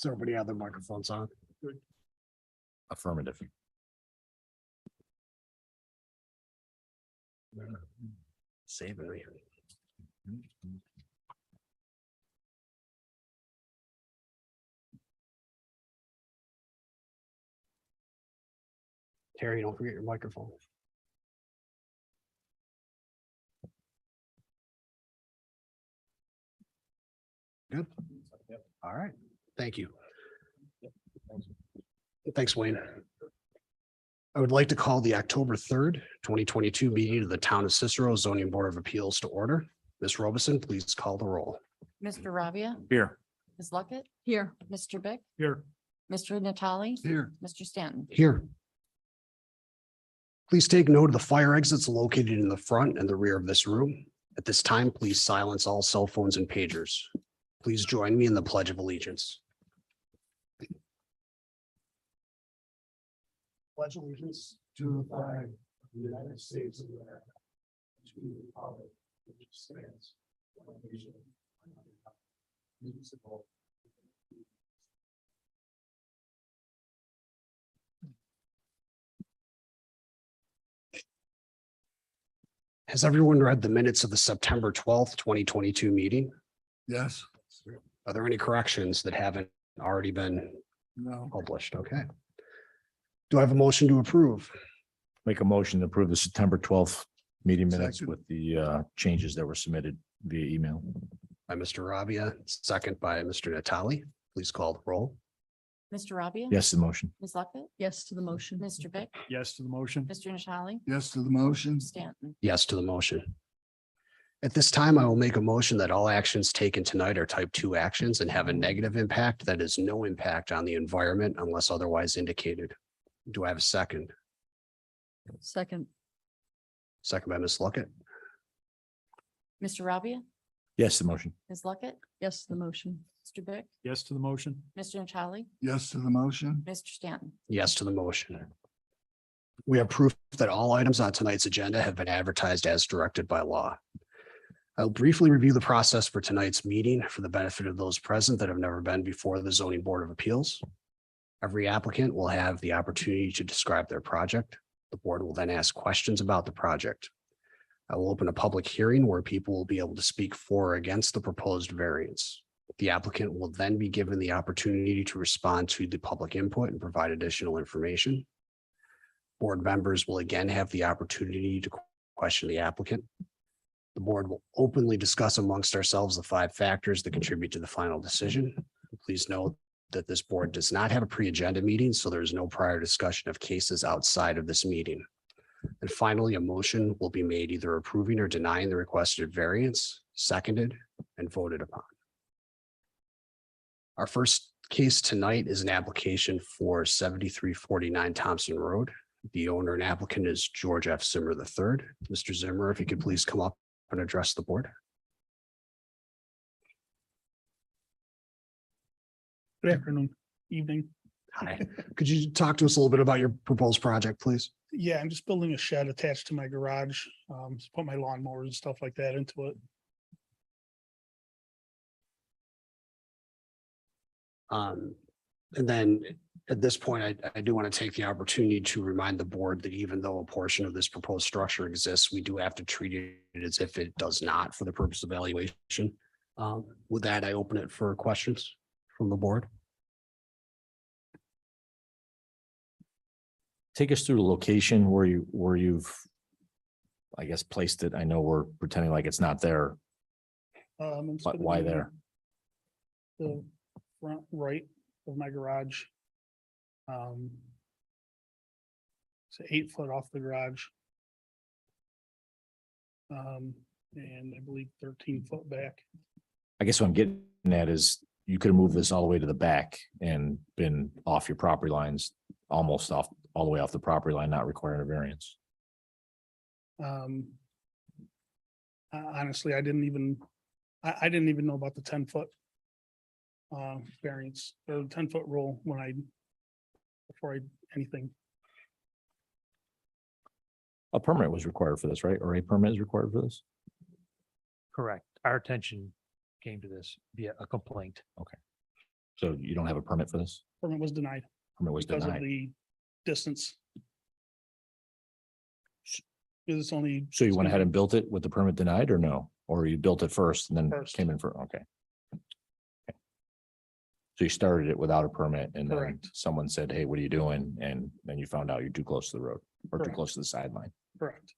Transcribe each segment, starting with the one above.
Does everybody have their microphones on? Affirmative. Save it. Terry, don't forget your microphone. Good. All right. Thank you. Thanks, Wayne. I would like to call the October 3rd, 2022 meeting of the Town of Cicero Zoning Board of Appeals to order. Ms. Robison, please call the roll. Mr. Rabia, Here. Ms. Luckett, Here. Mr. Bick, Here. Mr. Natali, Here. Mr. Stanton. Here. Please take note of the fire exits located in the front and the rear of this room. At this time, please silence all cell phones and pagers. Please join me in the Pledge of Allegiance. Pledge allegiance to the flag of the United States of America, to the republic which stands one nation, indivisible. Has everyone read the minutes of the September 12th, 2022 meeting? Yes. Are there any corrections that haven't already been No. published? Okay. Do I have a motion to approve? Make a motion to approve the September 12th meeting minutes Second. with the changes that were submitted via email. By Mr. Rabia, second by Mr. Natali. Please call the roll. Mr. Rabia. Yes, to the motion. Ms. Luckett, Yes to the motion. Mr. Bick, Yes to the motion. Mr. Natali, Yes to the motion. Stanton. Yes to the motion. At this time, I will make a motion that all actions taken tonight are type 2 actions and have a negative impact that is no impact on the environment unless otherwise indicated. Do I have a second? Second. Second by Ms. Luckett. Mr. Rabia, Yes, to the motion. Ms. Luckett, Yes to the motion. Mr. Bick, Yes to the motion. Mr. Natali, Yes to the motion. Mr. Stanton. Yes to the motion. We have proof that all items on tonight's agenda have been advertised as directed by law. I'll briefly review the process for tonight's meeting for the benefit of those present that have never been before the Zoning Board of Appeals. Every applicant will have the opportunity to describe their project. The board will then ask questions about the project. I will open a public hearing where people will be able to speak for or against the proposed variance. The applicant will then be given the opportunity to respond to the public input and provide additional information. Board members will again have the opportunity to question the applicant. The board will openly discuss amongst ourselves the 5 factors that contribute to the final decision. Please note that this board does not have a pre-agenda meeting, so there is no prior discussion of cases outside of this meeting. And finally, a motion will be made either approving or denying the requested variance, seconded and voted upon. Our first case tonight is an application for 7349 Thompson Road. The owner and applicant is George F. Zimmer III. Mr. Zimmer, if you could please come up and address the board. Good afternoon, evening. Hi. Could you talk to us a little bit about your proposed project, please? Yeah, I'm just building a shed attached to my garage. Just put my lawnmowers and stuff like that into it. And then at this point, I do want to take the opportunity to remind the board that even though a portion of this proposed structure exists, we do have to treat it as if it does not for the purpose of evaluation. With that, I open it for questions from the board. Take us through the location where you've, I guess, placed it. I know we're pretending like it's not there, It's but gonna why be there? The front right of my garage. It's 8 foot off the garage. And I believe 13 foot back. I guess what I'm getting at is you could have moved this all the way to the back and been off your property lines, almost off, all the way off the property line, not requiring a variance. Honestly, I didn't even know about the 10 foot variance or 10 foot rule before I anything. A permit was required for this, right? Or a permit is required for this? Correct. Our attention came to this via a complaint. So you don't have a permit for this? Permit was denied Permit was because of denied. the distance. Because it's only. So you went ahead and built it with the permit denied or no? Or you built it first and then First. came in for, okay. Okay. So you started it without a permit and then Correct. someone said, hey, what are you doing? And then you found out you're too close to the road or too Correct. close to the sideline. Correct.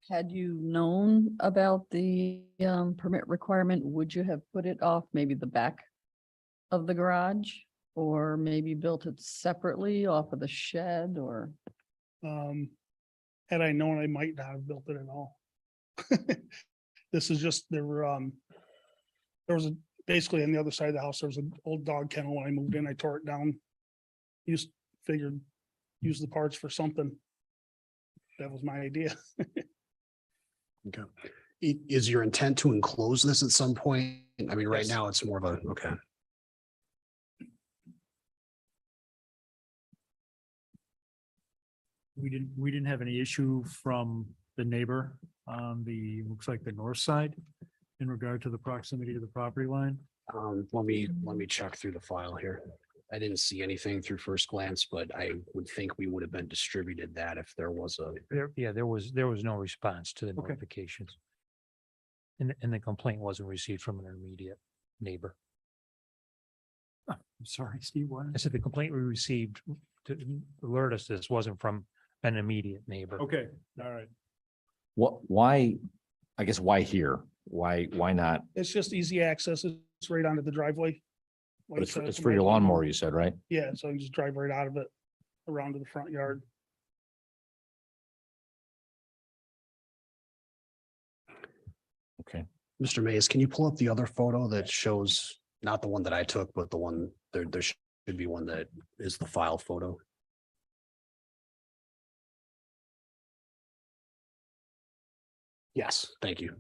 Had you known about the permit requirement, would you have put it off maybe the back of the garage? Or maybe built it separately off of the shed or? Had I known, I might not have built it at all. This is just, there was basically on the other side of the house, there was an old dog kennel. When I moved in, I tore it down. Use the parts for something. That was my idea. Okay. Is your intent to enclose this at some point? I mean, right Yes. now it's more of a, okay. We didn't have any issue from the neighbor on the, looks like the north side in regard to the proximity to the property line. Let me check through the file here. I didn't see anything through first glance, but I would think we would have been distributed that if there was a, There was no response to the Okay. notifications. And the complaint wasn't received from an immediate neighbor. I'm sorry, Steve, what? I said the complaint we received to alert us this wasn't from an immediate neighbor. Okay, all right. Why, I guess, why here? Why not? It's just easy access. It's right onto the driveway. But it's, Like, it's from for my your living room. lawnmower, you said, right? Yeah, so I can just drive right out of it around to the front yard. Okay. Mr. Mays, can you pull up the other photo that shows, not the one that I took, but the one, there should be one that is the file photo. Yes, thank you.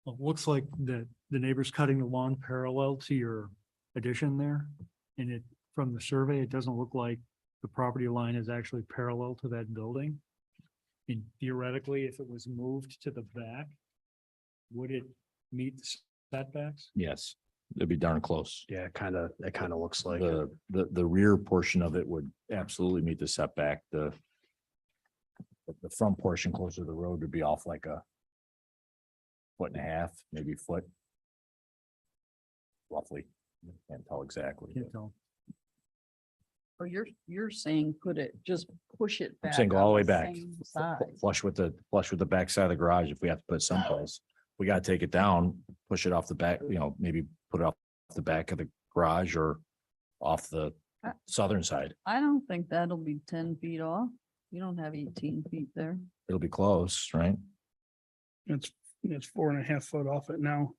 Well, it looks like the neighbor's cutting the lawn parallel to your addition there. And it, from the survey, it doesn't look like the property line is actually parallel to that building. And theoretically, if it was moved to the back, would it meet the setbacks? Yes, it'd be darn close. Yeah, it kind of looks like it. The rear portion of it would absolutely meet the setback. The front portion closer to the road would be off like a foot and a half, maybe foot. Roughly, can't tell exactly. Can't tell. Or you're saying just push it I'm back. saying go all the on way back, same Side. flush with the back side of the garage. If we have to put it someplace, we gotta take it down, push it off the back, maybe put it off the back of the garage or off the southern side. I don't think that'll be 10 feet off. You don't have 18 feet there. It'll be close, right? It's 4.5 foot off it now.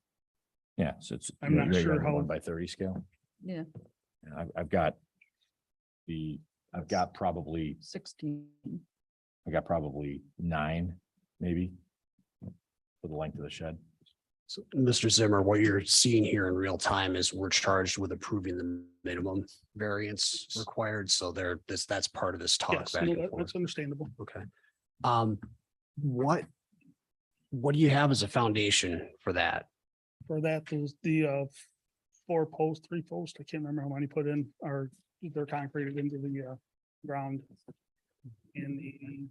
Yeah, so it's. I'm not you're sure on the how- 1/30 scale. Yeah, And I've got probably 16. 9, maybe. For the length of the shed. So, Mr. Zimmer, what you're seeing here in real time is we're charged with approving the minimum variance required. So that's part of this talk Yes, back no, and forth. that's understandable. Okay. What do you have as a foundation for that? For that, there's the 3 posts. I can't remember how many put in, or they're concreted into the ground. And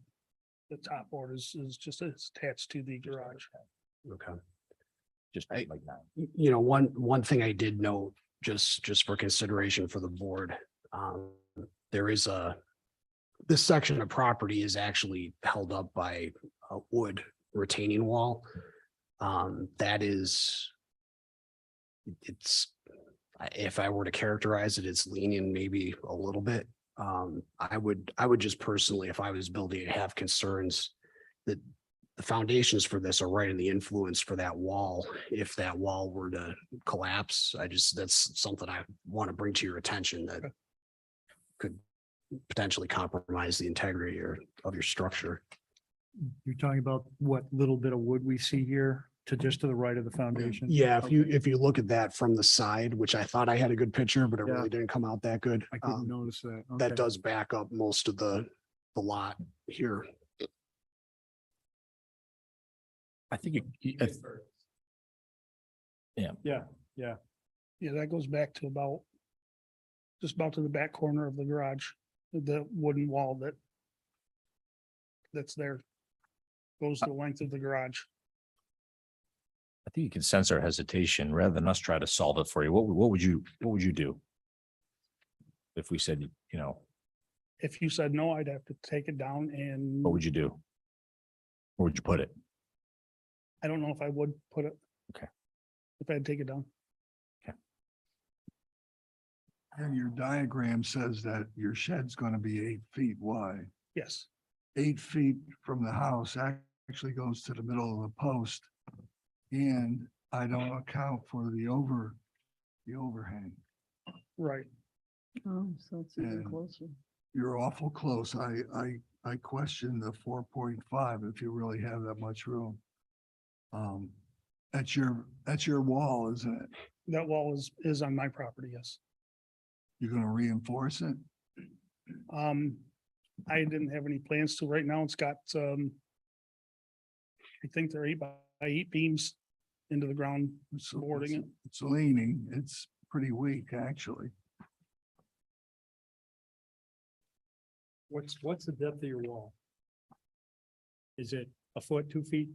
the top board is just it's attached to the garage. Okay. Just I- like 9. One thing I did note, just for consideration for the board, there is this section of property is actually held up by a wood retaining wall. That is, if I were to characterize it, it's leaning maybe a little bit. I would just personally, if I was building it, have concerns that the foundations for this are right in the influence for that wall. If that wall were to collapse, that's something I want to bring to your attention that could potentially compromise the integrity of your structure. You're talking about what little bit of wood we see here to just to the right of the foundation? Yeah, if you look at that from the side, which I thought I had a good picture, but it Yeah. really didn't come out that good. I couldn't notice that. That Okay. does back up most of the lot here. I think Yeah, yeah. Yeah, that goes back to about, just about to the back corner of the garage, the wooden wall that's there. Goes the length of the garage. I think you can sense our hesitation rather than us try to solve it for you. What would you do? If we said, you know, If you said no, I'd have to take it down and what would you do? Where would you put it? I don't know if I would put it. Okay. If I'd take it down. And your diagram says that your shed's gonna be 8 feet wide. Yes, 8 feet from the house actually goes to the middle of the post. And I don't account for the overhang. right. Oh, so it's even And- closer. You're awful close. I question the 4.5 if you really have that much room. That's your wall, isn't it? That wall is on my property, yes. You're gonna reinforce it? I didn't have any plans to. Right now, it's got, I think they're 8x8 beams into the ground supporting it. It's leaning. It's pretty weak, actually. What's the depth of your wall? Is it a foot, 2 feet?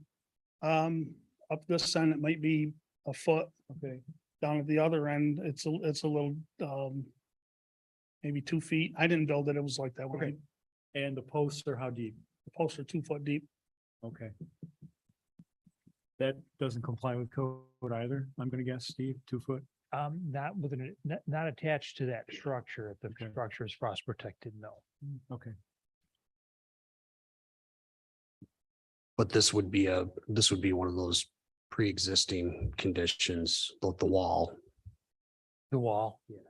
Up this end, it might be a foot. Okay. Down at the other end, it's a little, maybe 2 feet. I didn't build it. It was like that when Okay. And the posts are how deep? the posts are 2 foot deep. Okay. That doesn't comply with code either, I'm gonna guess, Steve, 2 foot? Not within, not attached to that structure. If the Okay. structure is frost protected, no. Okay. But this would be one of those pre-existing conditions, the wall. The wall, yes.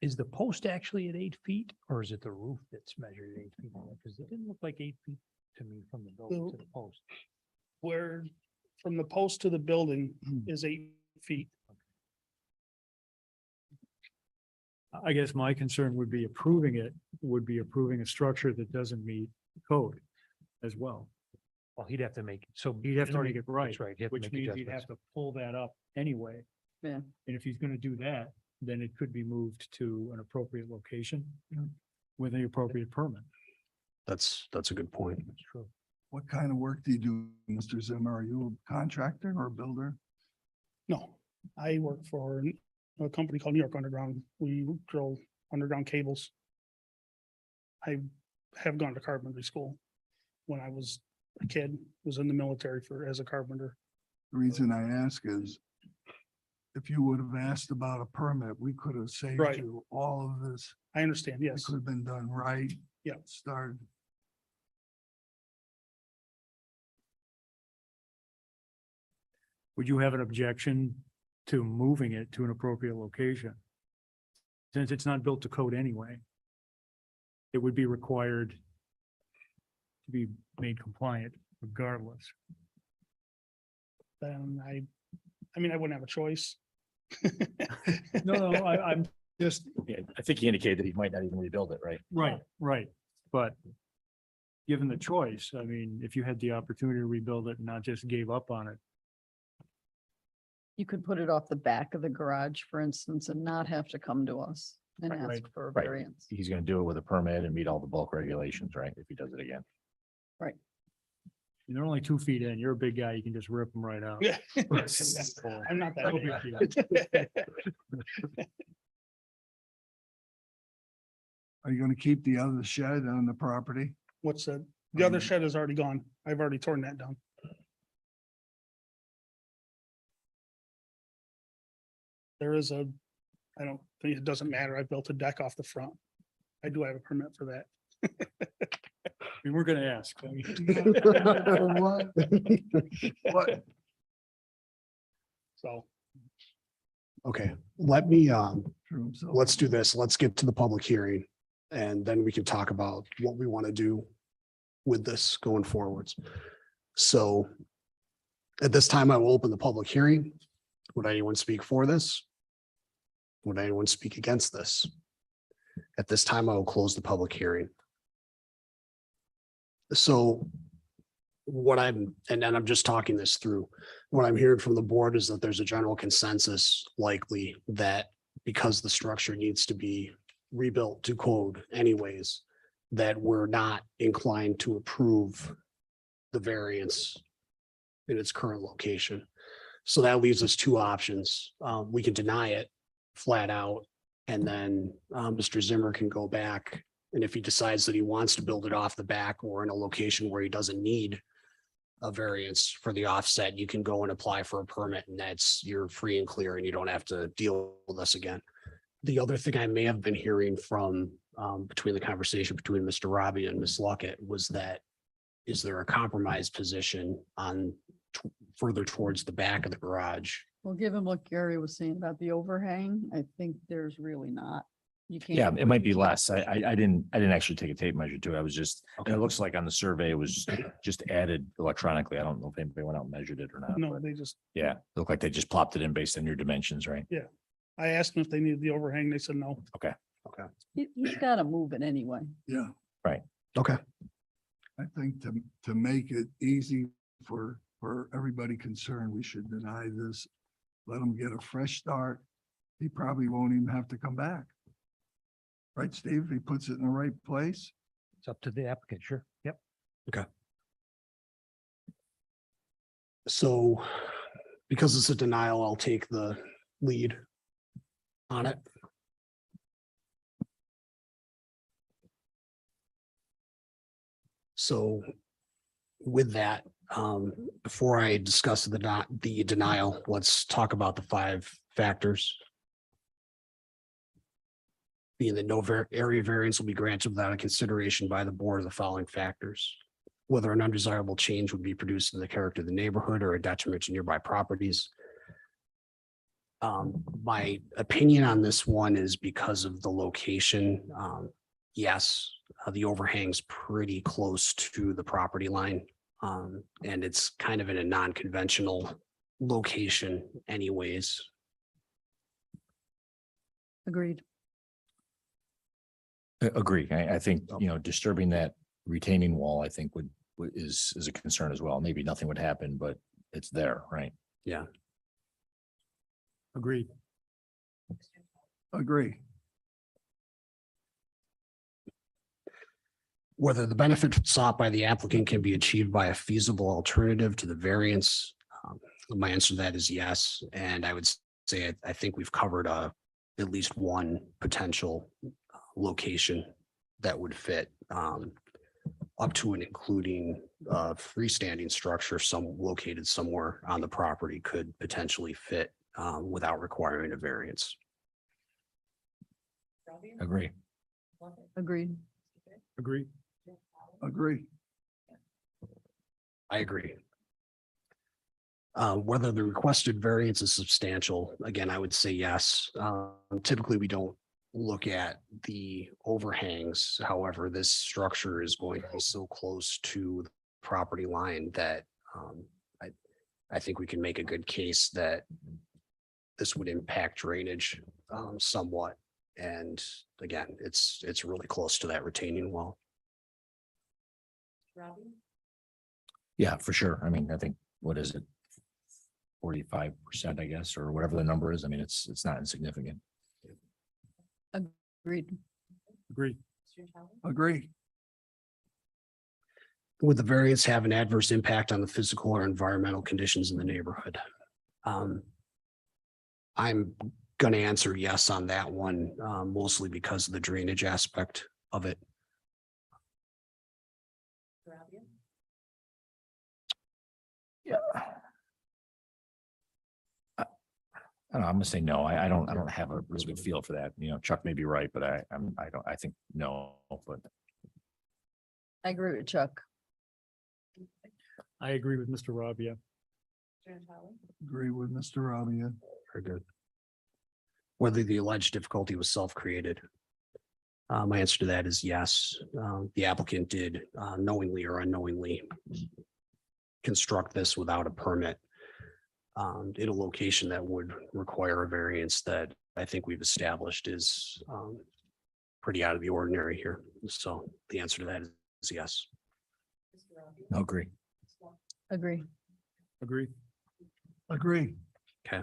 Is the post actually at 8 feet or is it the roof that's measured at 8 feet? Because it didn't look like 8 feet to me from the building to the post. Where from the post to the building is 8 feet. I guess my concern would be approving a structure that doesn't meet code as well. Well, he'd have to make, so. He'd have to already- make it right, That's right. he'd have to which make means he'd have adjustments. to pull that up anyway. Yeah. And if he's gonna do that, then it could be moved to an appropriate location with the appropriate permit. That's a good point. That's true. What kind of work do you do, Mr. Zimmer? Are you a contractor or a builder? No, I work for a company called New York Underground. We drill underground cables. I have gone to carpentry school when I was a kid, was in the military as a carpenter. The reason I ask is if you would have asked about a permit, we could have saved Right. you all of this. I understand, It yes. could have been done right. Yeah. Started. Would you have an objection to moving it to an appropriate location? Since it's not built to code anyway. It would be required to be made compliant regardless. Then I mean, I wouldn't have a choice. No, I'm just, Yeah, I think he indicated that he might not even rebuild it, right? right, but given the choice, I mean, if you had the opportunity to rebuild it and not just gave up on it. You could put it off the back of the garage, for instance, and not have to come to us and Right. ask for a Right. variance. He's gonna do it with a permit and meet all the bulk regulations, right? If he does it again. They're only 2 feet in, you're a big guy, you can just rip them right out. I'm not No that big big. deal. Are you gonna keep the other shed on the property? What's that? The other shed is already gone. I've already torn that down. There is I don't think it doesn't matter. I built a deck off the front. I do have a permit for that. We were gonna ask. I mean, What? What? So Okay, let me, For himself. let's do this. Let's get to the public hearing. And then we can talk about what we want to do with this going forwards. So At this time, I will open the public hearing. Would anyone speak for this? Would anyone speak against this? At this time, I will close the public hearing. So and then I'm just talking this through. What I'm hearing from the board is that there's a general consensus likely that because the structure needs to be rebuilt to code anyways, that we're not inclined to approve the variance in its current location. So that leaves us two options. We can deny it flat out, and then Mr. Zimmer can go back. And if he decides that he wants to build it off the back or in a location where he doesn't need a variance for the offset, you can go and apply for a permit, and you're free and clear and you don't have to deal with us again. The other thing I may have been hearing from between the conversation between Mr. Robbie and Ms. Luckett was that, is there a compromise position on further towards the back of the garage? Well, given what Gary was saying about the overhang, I think there's really not. You can't. Yeah, it might be less. I didn't actually take a tape measure to it. I was just, and it looks like on the survey, it was just added electronically. I don't know if anybody went out and measured it or not. No, but they just, yeah, it looked like they just plopped it in based on your dimensions, right? I asked them if they needed the overhang. They said no. He's got to move it anyway. Yeah, Okay, I think to make it easy for everybody concerned, we should deny this. Let him get a fresh start. He probably won't even have to come back. Right, Steve? If he puts it in the right place. It's up to the applicant, sure. Yep. so because it's a denial, I'll take the lead on it. So with that, before I discuss the denial, let's talk about the 5 factors. Being that no area variance will be granted without a consideration by the board of the following factors: whether an undesirable change would be produced in the character of the neighborhood or a detriment to nearby properties. My opinion on this one is because of the location. Yes, the overhang's pretty close to the property line. And it's kind of in a non-conventional location anyways. Agreed. Agree. I think, disturbing that retaining wall, I think is a concern as well. Maybe nothing would happen, but it's there, right? Yeah. Agreed. Agree. Whether the benefit sought by the applicant can be achieved by a feasible alternative to the variance. My answer to that is yes. And I would say, I think we've covered at least one potential location that would fit up to and including a freestanding structure located somewhere on the property could potentially fit without requiring a variance. Agree. Agreed. Agreed. Agree. I agree. Whether the requested variance is substantial, again, I would say yes. Typically, we don't look at the overhangs. However, this structure is going to be so close to the property line that I think we can make a good case that this would impact drainage somewhat. And again, it's really close to that retaining wall. Yeah, for sure. I mean, I think, what is it? 45%, I guess, or whatever the number is. I mean, it's not insignificant. Agreed. Agreed. Agree. Would the variance have an adverse impact on the physical or environmental conditions in the neighborhood? I'm going to answer yes on that one, mostly because of the drainage aspect of it. Yeah. I don't know, I'm gonna say no. I don't have a really good feel for that. Chuck may be right, but I think no, but I agree with Chuck. I agree with Mr. Rabia. Agree with Mr. Rabia. Very good. Whether the alleged difficulty was self-created. My answer to that is yes. The applicant did knowingly or unknowingly construct this without a permit. in a location that would require a variance that I think we've established is pretty out of the ordinary here. So the answer to that is yes. Agree. Agree. Agree. Agree. Okay.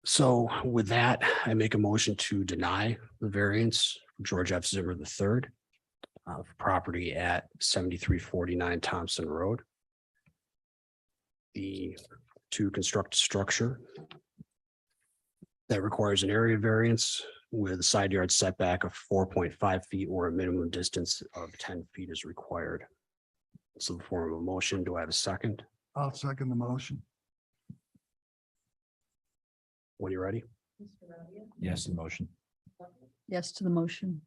So with that, I make a motion to deny the variance for George F. Zimmer III for property at 7349 Thompson Road. To construct a structure that requires an area variance with a side yard setback of 4.5 feet or a minimum distance of 10 feet is required. So the form of a motion. Do I have a second? I'll second the motion. When you're ready? Yes, the motion. Yes to the motion.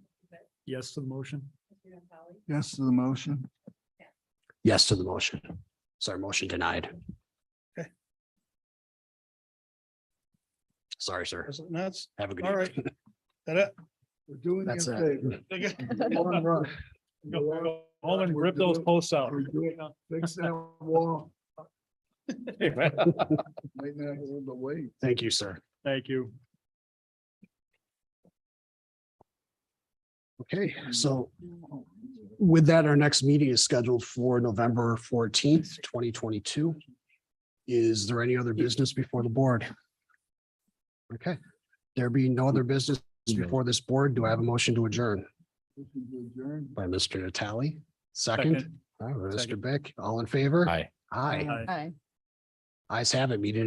Yes to the motion. Yes to the motion. Yes to the motion. Sorry, motion denied. Okay. Sorry, sir. That's Have a good all evening. right. That it? We're doing you a That's it. favor. Okay. Long run. Go home and rip those posts out. We're doing- Fix that wall. Might not hold the weight. Thank you, sir. Thank you. Okay, so with that, our next meeting is scheduled for November 14th, 2022. Is there any other business before the board? Okay, there being no other business before this board, do I have a motion to adjourn Adjourn. by Mr. Natali? Second, Second. Mr. Second. Beck, all in favor? Aye. Aye. Aye. Aye. Ayes have it, meeting